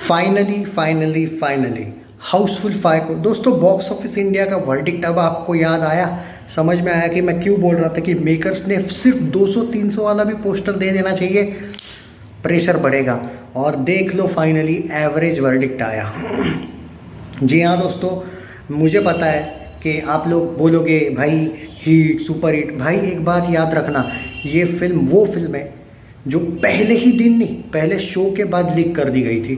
Finally finally finally Housefull 5 को दोस्तों box office India का वर्डिक्ट अब आपको याद आया, समझ में आया कि मैं क्यों बोल रहा था कि मेकर्स ने सिर्फ 200-300 वाला भी पोस्टर दे देना चाहिए, प्रेशर बढ़ेगा। और देख लो फाइनली एवरेज वर्डिक्ट आया। जी हाँ दोस्तों, मुझे पता है कि आप लोग बोलोगे भाई हिट सुपर हिट। भाई एक बात याद रखना, ये फिल्म वो फिल्म है जो पहले ही दिन नहीं, पहले शो के बाद लीक कर दी गई थी।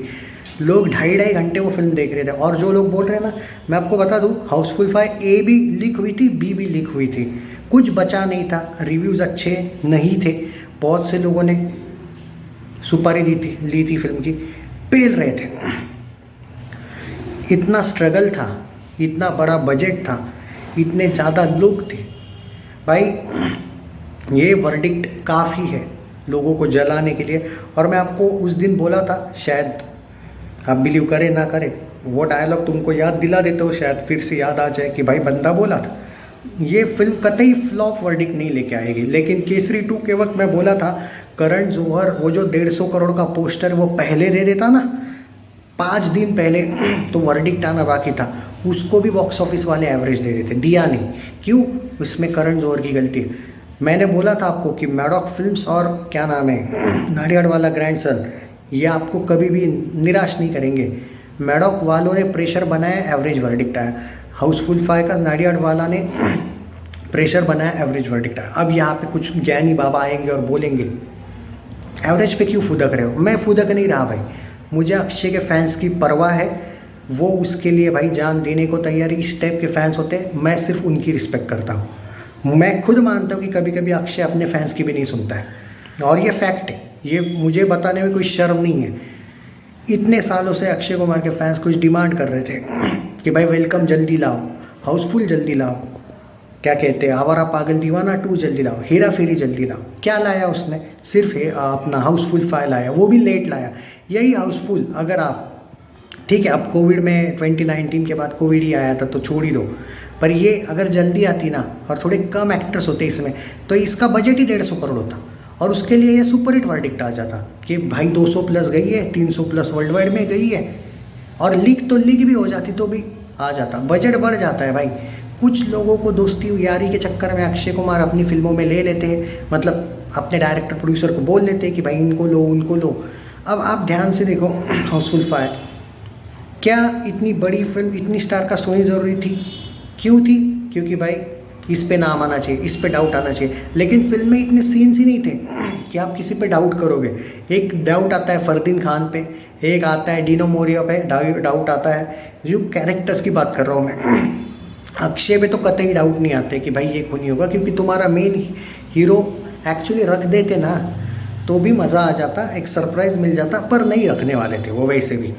लोग 2.5 घंटे वो फिल्म देख रहे थे। और जो लोग बोल रहे हैं ना, मैं आपको बता दूं, हाउसफुल 5 ए भी लीक हुई थी, बी भी लीक हुई थी, कुछ बचा नहीं था। रिव्यूज़ अच्छे नहीं थे, बहुत से लोगों ने सुपारी ली थी फिल्म की, पेल रहे थे। इतना स्ट्रगल था, इतना बड़ा बजट था, इतने ज़्यादा लोग थे। भाई ये वर्डिक्ट काफ़ी है लोगों को जलाने के लिए। और मैं आपको उस दिन बोला था, शायद आप बिलीव करें ना करें, वो डायलॉग तुमको याद दिला देते हो, शायद फिर से याद आ जाए कि भाई बंदा बोला था ये फिल्म कतई फ्लॉप वर्डिक्ट नहीं लेके आएगी। लेकिन केसरी 2 के वक्त मैं बोला था, करण जौहर वो जो 150 करोड़ का पोस्टर वो पहले दे देता ना, 5 दिन पहले, तो वर्डिक्ट आना बाकी था। उसको भी बॉक्स ऑफिस वाले एवरेज दे देते, दिया नहीं। क्यों? उसमें करण जौहर की गलती है। मैंने बोला था आपको कि मैडॉक फिल्म्स और क्या नाम है नाडियाडवाला ग्रैंडसन, ये आपको कभी भी निराश नहीं करेंगे। मैडॉक वालों ने प्रेशर बनाया, एवरेज वर्डिक्ट आया। हाउसफुल 5 का नाडियाडवाला ने प्रेशर बनाया, एवरेज वर्डिक्ट आया। अब यहाँ पे कुछ ज्ञानी बाबा आएंगे और बोलेंगे एवरेज पे क्यों फुदक रहे हो। मैं फुदक नहीं रहा भाई, मुझे अक्षय के फैंस की परवाह है, वो उसके लिए भाई जान देने को तैयार है। इस टाइप के फैंस होते हैं, मैं सिर्फ उनकी रिस्पेक्ट करता हूँ। मैं खुद मानता हूँ कि कभी कभी अक्षय अपने फैंस की भी नहीं सुनता है, और ये फैक्ट है, ये मुझे बताने में कोई शर्म नहीं है। इतने सालों से अक्षय कुमार के फैंस कुछ डिमांड कर रहे थे कि भाई वेलकम जल्दी लाओ, हाउसफुल जल्दी लाओ, क्या कहते हैं आवारा पागल दीवाना 2 जल्दी लाओ, हेरा फेरी जल्दी लाओ। क्या लाया उसने? सिर्फ अपना हाउसफुल 5 लाया, वो भी लेट लाया। यही हाउसफुल अगर आप, ठीक है अब कोविड में 2019 के बाद कोविड ही आया था तो छोड़ ही दो, पर ये अगर जल्दी आती ना और थोड़े कम एक्टर्स होते इसमें, तो इसका बजट ही 150 करोड़ होता और उसके लिए ये सुपर हिट वर्डिक्ट आ जाता कि भाई 200 प्लस गई है, 300 प्लस वर्ल्ड वाइड में गई है। और लीक तो लीक भी हो जाती तो भी आ जाता, बजट बढ़ जाता है भाई। कुछ लोगों को दोस्ती यारी के चक्कर में अक्षय कुमार अपनी फिल्मों में ले लेते हैं, मतलब अपने डायरेक्टर प्रोड्यूसर को बोल लेते हैं कि भाई इनको लो उनको लो। अब आप ध्यान से देखो, हाउसफुल 5 क्या इतनी बड़ी फिल्म, इतनी स्टार कास्ट होनी ज़रूरी थी? क्यों थी? क्योंकि भाई इस पे नाम आना चाहिए, इस पे डाउट आना चाहिए। लेकिन फिल्म में इतने सीन्स ही नहीं थे कि आप किसी पे डाउट करोगे। एक डाउट आता है फरदीन खान पे, एक आता है डीनो मोरिया पे, डाउट आता है। जो कैरेक्टर्स की बात कर रहा हूँ मैं, अक्षय पे तो कतई डाउट नहीं आते कि भाई ये खून नहीं होगा, क्योंकि तुम्हारा मेन हीरो एक्चुअली रख देते ना तो भी मज़ा आ जाता, एक सरप्राइज़ मिल जाता, पर नहीं रखने वाले थे वो वैसे भी।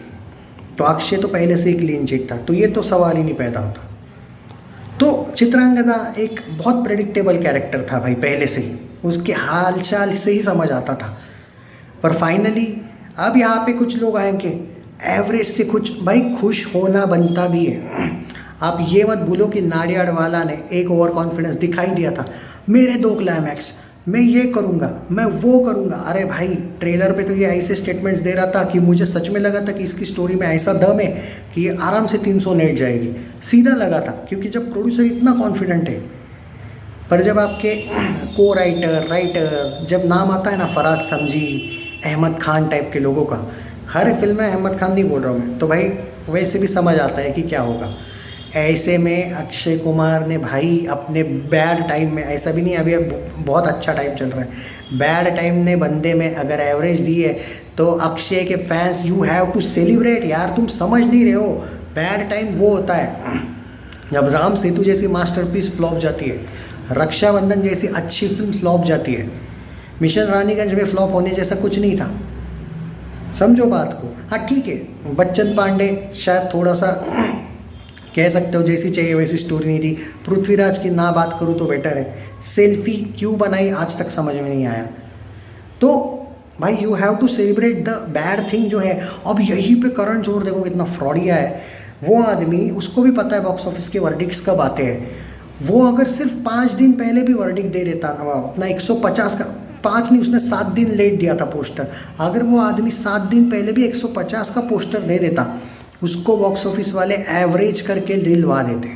तो अक्षय तो पहले से ही क्लीन चिट था, तो ये तो सवाल ही नहीं पैदा होता। तो चित्रांगदा एक बहुत प्रेडिक्टेबल कैरेक्टर था भाई, पहले से ही उसके हाल चाल से ही समझ आता था। पर फाइनली अब यहाँ पे कुछ लोग आएंगे एवरेज से कुछ, भाई खुश होना बनता भी है। आप ये मत भूलो कि नाडियाडवाला ने एक ओवर कॉन्फिडेंस दिखाई दिया था, मेरे 2 क्लाइमैक्स, मैं ये करूँगा, मैं वो करूँगा। अरे भाई ट्रेलर पे तो ये ऐसे स्टेटमेंट्स दे रहा था कि मुझे सच में लगा था कि इसकी स्टोरी में ऐसा दम है कि ये आराम से 300 नेट जाएगी, सीधा लगा था, क्योंकि जब प्रोड्यूसर इतना कॉन्फिडेंट है। पर जब आपके को राइटर जब नाम आता है ना, फरहाद समजी, अहमद खान टाइप के लोगों का, हर फिल्म में अहमद खान नहीं बोल रहा हूँ मैं, तो भाई वैसे भी समझ आता है कि क्या होगा। ऐसे में अक्षय कुमार ने भाई अपने बैड टाइम में, ऐसा भी नहीं अभी बहुत अच्छा टाइम चल रहा है, बैड टाइम ने बंदे में अगर एवरेज दी है तो अक्षय के fans you have to celebrate यार। तुम समझ नहीं रहे हो, बैड टाइम वो होता है जब राम सेतु जैसी मास्टरपीस फ्लॉप जाती है, रक्षाबंधन जैसी अच्छी फिल्म फ्लॉप जाती है, मिशन रानीगंज में फ्लॉप होने जैसा कुछ नहीं था। समझो बात को। हाँ ठीक है, बच्चन पांडे शायद थोड़ा सा कह सकते हो जैसी चाहिए वैसी स्टोरी नहीं थी। पृथ्वीराज की ना बात करूँ तो बेटर है। सेल्फी क्यों बनाई आज तक समझ में नहीं आया। तो भाई you have to celebrate the bad thing जो है। अब यहीं पे करण जौहर देखो कितना फ्रॉडिया है। वो आदमी, उसको भी पता है बॉक्स ऑफिस के वर्डिक्ट्स कब आते हैं। वो अगर सिर्फ 5 दिन पहले भी वर्डिक्ट दे देता, अपना 150 का 5 नहीं, उसने 7 दिन लेट दिया था पोस्टर। अगर वो आदमी 7 दिन पहले भी 150 का पोस्टर दे देता, उसको बॉक्स ऑफिस वाले एवरेज करके दिलवा देते।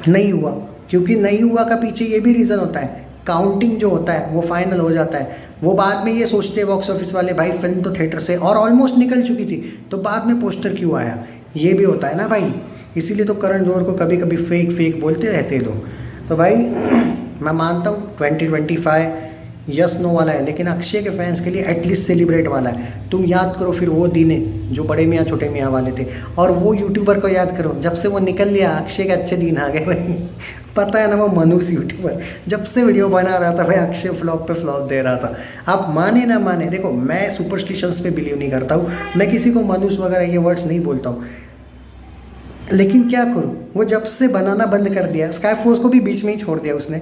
नहीं हुआ, क्योंकि नहीं हुआ का पीछे ये भी रीज़न होता है, काउंटिंग जो होता है वो फाइनल हो जाता है। वो बाद में ये सोचते हैं बॉक्स ऑफिस वाले, भाई फिल्म तो थिएटर से और ऑलमोस्ट निकल चुकी थी, तो बाद में पोस्टर क्यों आया, ये भी होता है ना भाई। इसीलिए तो करण जौहर को कभी कभी फेक बोलते रहते हैं लोग। तो भाई मैं मानता हूँ 2025 यस नो वाला है, लेकिन अक्षय के फैंस के लिए एटलीस्ट सेलिब्रेट वाला है। तुम याद करो फिर वो दिन जो बड़े मियाँ छोटे मियाँ वाले थे, और वो यूट्यूबर को याद करो, जब से वो निकल लिया अक्षय के अच्छे दिन आ गए भाई। पता है ना, वो मनुष्य यूट्यूबर जब से वीडियो बना रहा था भाई, अक्षय फ्लॉप पे फ्लॉप दे रहा था। आप माने ना माने, देखो मैं सुपरस्टिशंस पे बिलीव नहीं करता हूँ, मैं किसी को मनुष्य वगैरह ये वर्ड्स नहीं बोलता हूँ, लेकिन क्या करूँ, वो जब से बनाना बंद कर दिया, स्काई फोर्स को भी बीच में ही छोड़ दिया उसने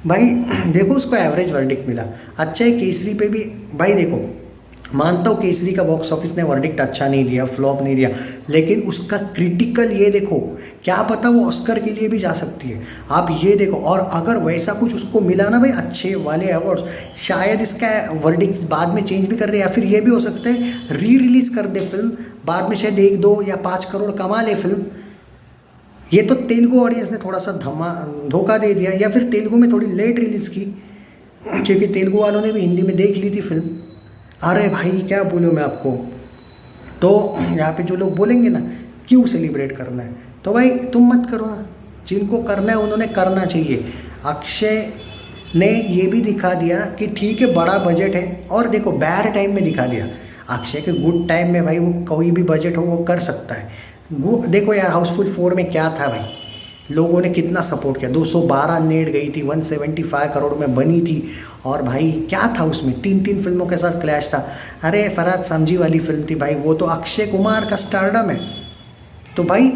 भाई। देखो उसको एवरेज वर्डिक्ट मिला। अच्छा है केसरी पे भी भाई, देखो मानता हूँ केसरी का बॉक्स ऑफिस ने वर्डिक्ट अच्छा नहीं दिया, फ्लॉप नहीं दिया, लेकिन उसका क्रिटिकल ये देखो, क्या पता वो ऑस्कर के लिए भी जा सकती है। आप ये देखो, और अगर वैसा कुछ उसको मिला ना भाई, अच्छे वाले अवार्ड्स, शायद इसका वर्डिक्ट बाद में चेंज भी कर दे, या फिर ये भी हो सकता है री रिलीज कर दे फिल्म, बाद में शायद 1, 2 या 5 करोड़ कमा ले फिल्म। ये तो तेलुगु ऑडियंस ने थोड़ा सा धोखा दे दिया, या फिर तेलुगु में थोड़ी लेट रिलीज़ की, क्योंकि तेलुगु वालों ने भी हिंदी में देख ली थी फिल्म। अरे भाई क्या बोलूँ मैं आपको। तो यहाँ पे जो लोग बोलेंगे ना क्यों सेलिब्रेट करना है, तो भाई तुम मत करो ना, जिनको करना है उन्होंने करना चाहिए। अक्षय ने ये भी दिखा दिया कि ठीक है बड़ा बजट है, और देखो बैड टाइम में दिखा दिया। अक्षय के गुड टाइम में भाई वो कोई भी बजट हो वो कर सकता है। देखो यार हाउसफुल 4 में क्या था भाई, लोगों ने कितना सपोर्ट किया, 212 नेट गई थी, 175 करोड़ में बनी थी, और भाई क्या था उसमें, 3 फिल्मों के साथ क्लैश था। अरे फरहाद समझी वाली फिल्म थी भाई, वो तो अक्षय कुमार का स्टारडम है, तो भाई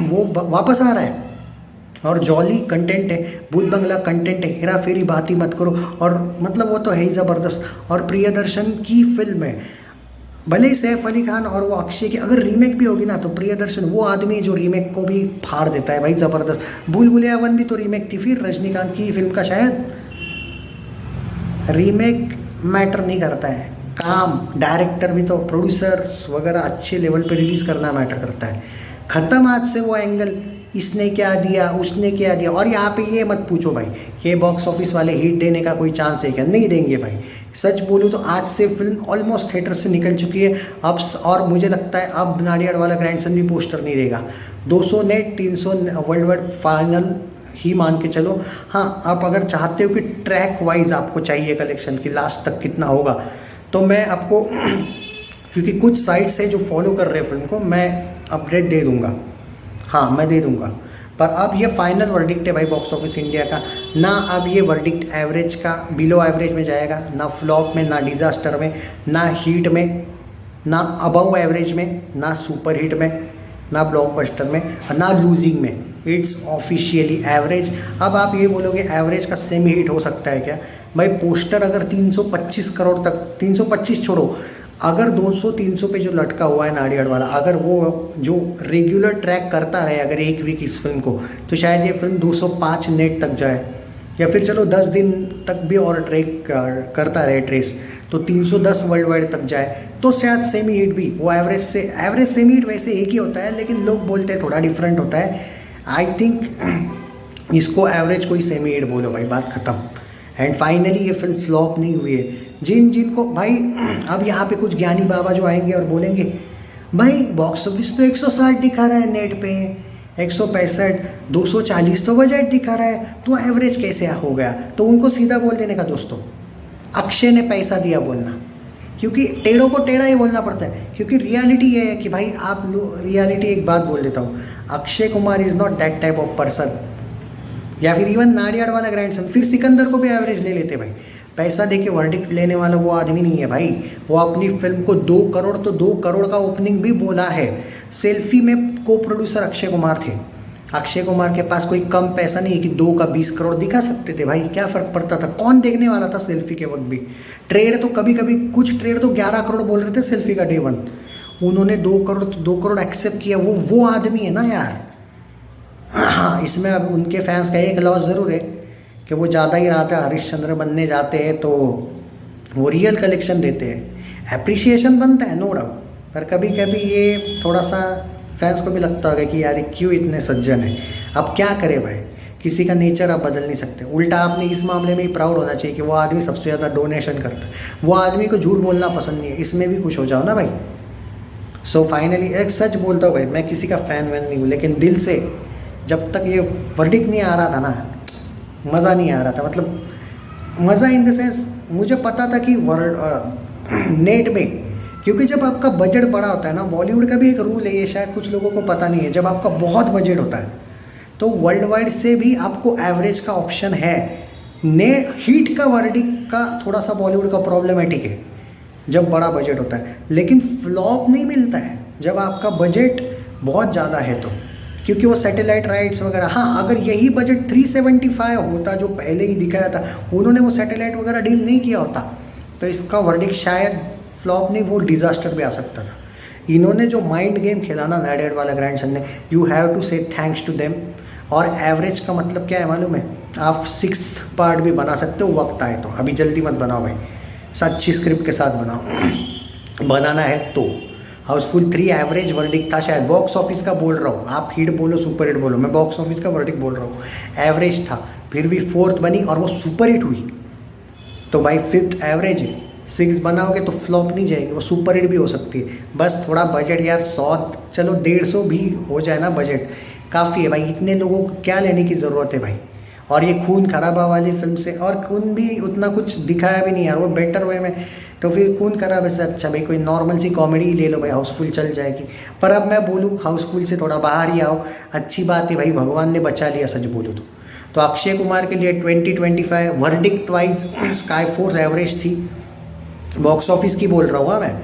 वो वापस आ रहा है, और जॉली कंटेंट है, भूत बंगला कंटेंट है, हेरा फेरी बात ही मत करो, और मतलब वो तो है ही ज़बरदस्त। और प्रियदर्शन की फिल्म है, भले ही सैफ अली खान और वो अक्षय की अगर रीमेक भी होगी ना, तो प्रियदर्शन वो आदमी जो रीमेक को भी फाड़ देता है भाई, ज़बरदस्त। भूल भुलैया 1 भी तो रीमेक थी फिर रजनीकांत की फिल्म का, शायद। रीमेक मैटर नहीं करता है, काम डायरेक्टर भी तो, प्रोड्यूसर्स वगैरह अच्छे लेवल पे रिलीज़ करना मैटर करता है। ख़त्म आज से वो एंगल, इसने क्या दिया उसने क्या दिया। और यहाँ पे ये मत पूछो भाई ये बॉक्स ऑफिस वाले हिट देने का कोई चांस है क्या, नहीं देंगे भाई। सच बोलूँ तो आज से फिल्म ऑलमोस्ट थिएटर से निकल चुकी है अब, और मुझे लगता है अब नाडियाड वाला ग्रैंडसन भी पोस्टर नहीं देगा। 200 नेट 300 वर्ल्ड वाइड फाइनल ही मान के चलो। हाँ, आप अगर चाहते हो कि ट्रैक वाइज आपको चाहिए कलेक्शन की लास्ट तक कितना होगा, तो मैं आपको क्योंकि कुछ साइट्स है जो फॉलो कर रहे हैं फिल्म को, मैं अपडेट दे दूंगा। हाँ मैं दे दूंगा, पर अब ये फाइनल वर्डिक्ट है भाई बॉक्स ऑफिस इंडिया का। ना अब ये वर्डिक्ट एवरेज का बिलो एवरेज में जाएगा, ना फ्लॉप में, ना डिज़ास्टर में, ना हीट में, ना अबव एवरेज में, ना सुपर हिट में, ना ब्लॉकबस्टर में, ना लूजिंग में। It's officially average. अब आप ये बोलोगे एवरेज का सेमी हिट हो सकता है क्या भाई। पोस्टर अगर 325 करोड़ तक, 325 छोड़ो, अगर 200-300 पे जो लटका हुआ है नाडियाड वाला, अगर वो जो रेगुलर ट्रैक करता रहे अगर एक वीक इस फिल्म को, तो शायद ये फिल्म 205 नेट तक जाए, या फिर चलो 10 दिन तक भी और ट्रैक करता रहे ट्रेस, तो 310 वर्ल्ड वाइड तक जाए, तो शायद सेमी हिट भी। वो एवरेज सेमी हिट वैसे एक ही होता है, लेकिन लोग बोलते हैं थोड़ा डिफरेंट होता है। आई थिंक इसको एवरेज को ही सेमी हिट बोलो भाई, बात ख़त्म। एंड फाइनली ये फिल्म फ्लॉप नहीं हुई है। जिनको भाई अब यहाँ पे कुछ ज्ञानी बाबा जो आएंगे और बोलेंगे भाई बॉक्स ऑफिस तो 160 दिखा रहा है नेट पे, 165, 240 तो बजट दिखा रहा है, तो एवरेज कैसे हो गया। तो उनको सीधा बोल देने का दोस्तों, अक्षय ने पैसा दिया बोलना, क्योंकि टेढ़ों को टेढ़ा ही बोलना पड़ता है। क्योंकि रियलिटी ये है कि भाई आप रियलिटी एक बात बोल देता हूँ, Akshay Kumar is not that type of person. या फिर इवन नाडियाड वाला ग्रैंडसन, फिर सिकंदर को भी एवरेज ले लेते भाई। पैसा देके वर्डिक्ट लेने वाला वो आदमी नहीं है भाई। वो अपनी फिल्म को 2 करोड़, तो 2 करोड़ का ओपनिंग भी बोला है। सेल्फी में को प्रोड्यूसर अक्षय कुमार थे। अक्षय कुमार के पास कोई कम पैसा नहीं है कि 2 का 20 करोड़ दिखा सकते थे भाई, क्या फ़र्क पड़ता था, कौन देखने वाला था सेल्फी के वक्त भी। ट्रेड तो कभी कभी कुछ ट्रेड तो 11 करोड़ बोल रहे थे सेल्फी का डे 1, उन्होंने 2 करोड़ तो 2 करोड़ एक्सेप्ट किया। वो आदमी है ना यार। हाँ, इसमें अब उनके फैंस का एक लॉस ज़रूर है कि वो ज़्यादा ही राजा हरिश्चंद्र बनने जाते हैं तो वो रियल कलेक्शन देते हैं, अप्रिसिएशन बनता है नो डाउट, पर कभी कभी ये थोड़ा सा फैंस को भी लगता होगा कि यार ये क्यों इतने सज्जन है। अब क्या करे भाई, किसी का नेचर आप बदल नहीं सकते। उल्टा आपने इस मामले में ही प्राउड होना चाहिए कि वो आदमी सबसे ज़्यादा डोनेशन करता है, वो आदमी को झूठ बोलना पसंद नहीं है, इसमें भी खुश हो जाओ ना भाई। सो फाइनली एक सच बोलता हूँ भाई, मैं किसी का फ़ैन वैन नहीं हूँ, लेकिन दिल से जब तक ये वर्डिक्ट नहीं आ रहा था ना, मज़ा नहीं आ रहा था। मतलब मज़ा इन द सेंस, मुझे पता था कि नेट में, क्योंकि जब आपका बजट बड़ा होता है ना, बॉलीवुड का भी एक रूल है, ये शायद कुछ लोगों को पता नहीं है, जब आपका बहुत बजट होता है तो वर्ल्ड वाइड से भी आपको एवरेज का ऑप्शन है। ने हीट का वर्डिक्ट का थोड़ा सा बॉलीवुड का प्रॉब्लमेटिक है जब बड़ा बजट होता है, लेकिन फ्लॉप नहीं मिलता है जब आपका बजट बहुत ज़्यादा है तो, क्योंकि वो सैटेलाइट राइट्स वगैरह। हाँ, अगर यही बजट 375 होता जो पहले ही दिखाया था, उन्होंने वो सैटेलाइट वगैरह डील नहीं किया होता, तो इसका वर्डिक्ट शायद फ्लॉप नहीं, वो डिज़ास्टर भी आ सकता था। इन्होंने जो माइंड गेम खेला ना नैडेड वाला ग्रैंडसन ने, यू हैव टू से थैंक्स टू देम। और एवरेज का मतलब क्या है मालूम है, आप 6th पार्ट भी बना सकते हो वक्त आए तो, अभी जल्दी मत बनाओ भाई, अच्छी स्क्रिप्ट के साथ बनाओ। बनाना है तो हाउसफुल 3 एवरेज वर्डिक्ट था शायद, बॉक्स ऑफिस का बोल रहा हूँ, आप हिट बोलो सुपर हिट बोलो, मैं बॉक्स ऑफिस का वर्डिक्ट बोल रहा हूँ, एवरेज था। फिर भी 4th बनी और वो सुपर हिट हुई, तो भाई 5th एवरेज है। 6 बनाओगे तो फ्लॉप नहीं जाएगी, वो सुपर हिट भी हो सकती है। बस थोड़ा बजट यार 100, चलो 150 भी हो जाए ना बजट, काफ़ी है भाई। इतने लोगों को क्या लेने की ज़रूरत है भाई। और ये खून खराबा वाली फिल्म से, और खून भी उतना कुछ दिखाया भी नहीं यार, वो बेटर वे में, तो फिर खून खराबे से अच्छा भाई कोई नॉर्मल सी कॉमेडी ले लो भाई, हाउसफुल चल जाएगी। पर अब मैं बोलूँ हाउसफुल से थोड़ा बाहर ही आओ, अच्छी बात है भाई, भगवान ने बचा लिया सच बोलूँ तो अक्षय कुमार के लिए 2025 verdict wise sky force average थी। बॉक्स ऑफिस की बोल रहा हूँ मैं,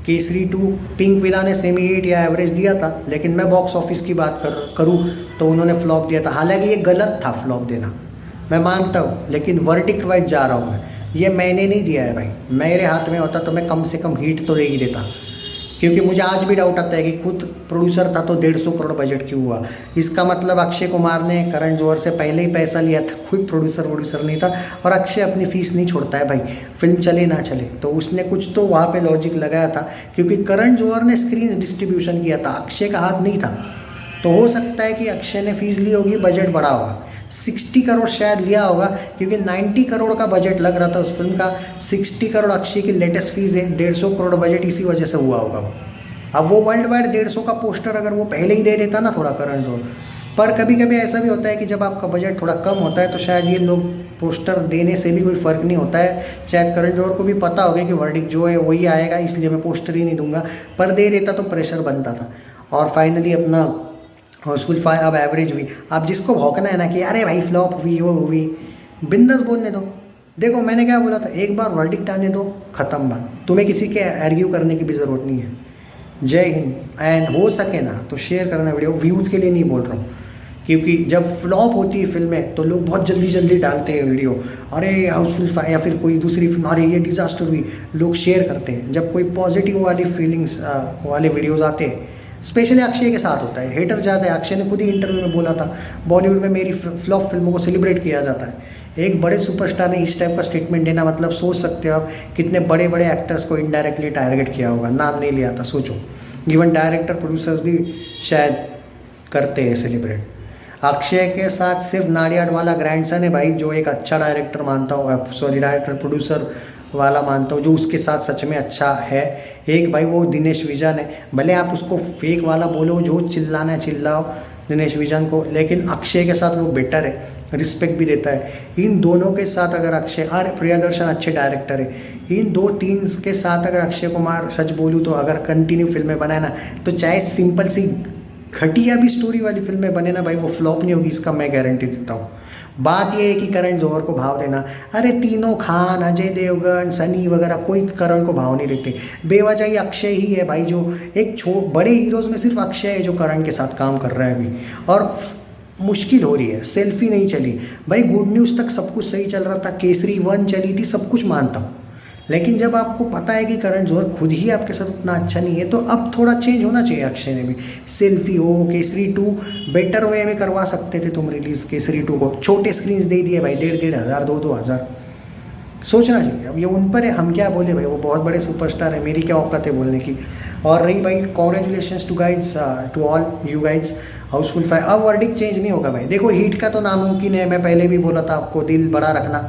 केसरी 2 पिंक विला ने सेमी 8 या एवरेज दिया था, लेकिन मैं बॉक्स ऑफिस की बात करूँ तो उन्होंने फ्लॉप दिया था। हालांकि ये गलत था फ्लॉप देना, मैं मानता हूँ, लेकिन वर्डिक्ट वाइज जा रहा हूँ मैं, ये मैंने नहीं दिया है भाई, मेरे हाथ में होता तो मैं कम से कम हिट तो दे ही देता। क्योंकि मुझे आज भी डाउट आता है कि खुद प्रोड्यूसर था तो 150 करोड़ बजट क्यों हुआ। इसका मतलब अक्षय कुमार ने करण जौहर से पहले ही पैसा लिया था, खुद प्रोड्यूसर नहीं था। और अक्षय अपनी फीस नहीं छोड़ता है भाई, फिल्म चले ना चले, तो उसने कुछ तो वहाँ पे लॉजिक लगाया था, क्योंकि करण जौहर ने स्क्रीन डिस्ट्रीब्यूशन किया था, अक्षय का हाथ नहीं था। तो हो सकता है कि अक्षय ने फीस ली होगी, बजट बढ़ा होगा, 60 करोड़ शायद लिया होगा, क्योंकि 90 करोड़ का बजट लग रहा था उस फिल्म का, 60 करोड़ अक्षय की लेटेस्ट फीस है, 150 करोड़ बजट इसी वजह से हुआ होगा। अब वो वर्ल्ड वाइड 150 का पोस्टर अगर वो पहले ही दे देता ना थोड़ा करण जौहर, पर कभी कभी ऐसा भी होता है कि जब आपका बजट थोड़ा कम होता है तो शायद ये लोग पोस्टर देने से भी कोई फ़र्क नहीं होता है। शायद करण जौहर को भी पता होगा कि वर्डिक्ट जो है वही आएगा, इसलिए मैं पोस्टर ही नहीं दूंगा, पर दे देता तो प्रेशर बनता था। और फाइनली अपना हाउसफुल 5 अब एवरेज हुई। अब जिसको भौंकना है ना कि अरे भाई फ्लॉप हुई वो हुई, बिंदास बोलने दो। देखो मैंने क्या बोला था, एक बार वर्डिक्ट आने दो, ख़त्म बात, तुम्हें किसी के आर्ग्यू करने की भी ज़रूरत नहीं है। जय हिंद। एंड हो सके ना तो शेयर करना वीडियो, व्यूज़ के लिए नहीं बोल रहा हूँ, क्योंकि जब फ्लॉप होती है फिल्में तो लोग बहुत जल्दी जल्दी डालते हैं वीडियो, अरे हाउसफुल 5 या फिर कोई दूसरी फिल्म, अरे ये डिज़ास्टर हुई, लोग शेयर करते हैं। जब कोई पॉजिटिव वाली फीलिंग्स वाले वीडियोज़ आते हैं, स्पेशली अक्षय के साथ होता है, हेटर ज़्यादा है। अक्षय ने खुद ही इंटरव्यू में बोला था, बॉलीवुड में मेरी फ्लॉप फिल्मों को सेलिब्रेट किया जाता है। एक बड़े सुपरस्टार ने इस टाइप का स्टेटमेंट देना, मतलब सोच सकते हो आप कितने बड़े बड़े एक्टर्स को इनडायरेक्टली टारगेट किया होगा, नाम नहीं लिया था, सोचो। इवन डायरेक्टर प्रोड्यूसर्स भी शायद करते हैं सेलिब्रेट। अक्षय के साथ सिर्फ नाडियाड वाला ग्रैंडसन है भाई, जो एक अच्छा डायरेक्टर मानता हूँ, सॉरी डायरेक्टर प्रोड्यूसर वाला मानता हूँ, जो उसके साथ सच में अच्छा है। एक भाई वो दिनेश विजन है, भले आप उसको फेक वाला बोलो, जो चिल्लाना है चिल्लाओ दिनेश विजन को, लेकिन अक्षय के साथ वो बेटर है, रिस्पेक्ट भी देता है। इन दोनों के साथ अगर अक्षय, और प्रियदर्शन अच्छे डायरेक्टर है, इन 2-3 के साथ अगर अक्षय कुमार सच बोलूँ तो अगर कंटिन्यू फिल्में बनाए ना, तो चाहे सिंपल सी घटिया भी स्टोरी वाली फिल्में बने ना भाई, वो फ्लॉप नहीं होगी, इसका मैं गारंटी देता हूँ। बात ये है कि करण जौहर को भाव देना, अरे तीनों खान, अजय देवगन, सनी वगैरह, कोई करण को भाव नहीं देते, बेवजह ही अक्षय ही है भाई, जो एक बड़े हीरोज़ में सिर्फ अक्षय है जो करण के साथ काम कर रहा है अभी। और मुश्किल हो रही है, सेल्फी नहीं चली भाई, गुड न्यूज़ तक सब कुछ सही चल रहा था, केसरी 1 चली थी, सब कुछ मानता हूँ, लेकिन जब आपको पता है कि करण जौहर खुद ही आपके साथ उतना अच्छा नहीं है, तो अब थोड़ा चेंज होना चाहिए अक्षय ने भी। सेल्फी हो, केसरी 2 बेटर वे में करवा सकते थे तुम रिलीज़ केसरी 2 को। छोटे स्क्रीन दे दिए भाई, 1.5 हज़ार 2 हज़ार, सोचना चाहिए। अब ये उन पर है, हम क्या बोले भाई, वो बहुत बड़े सुपरस्टार है, मेरी क्या औकात है बोलने की। और रही भाई, congratulations to guys, to all you guys, Housefull 5। अब वर्डिक चेंज नहीं होगा भाई, देखो हिट का तो नामुमकिन है, मैं पहले भी बोला था आपको, दिल बड़ा रखना।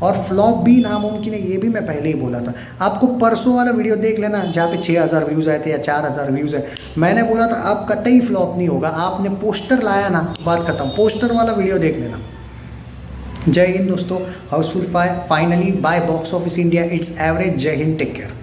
और फ्लॉप भी नामुमकिन है, ये भी मैं पहले ही बोला था आपको। परसों वाला वीडियो देख लेना जहाँ पे 6,000 व्यूज़ आए थे या 4,000 व्यूज़ है, मैंने बोला था आप कतई फ्लॉप नहीं होगा। आपने पोस्टर लाया ना, बात खत्म, पोस्टर वाला वीडियो देख लेना। जय हिंद दोस्तों, Housefull 5 finally by box office India, it's average. Jai Hind, take care.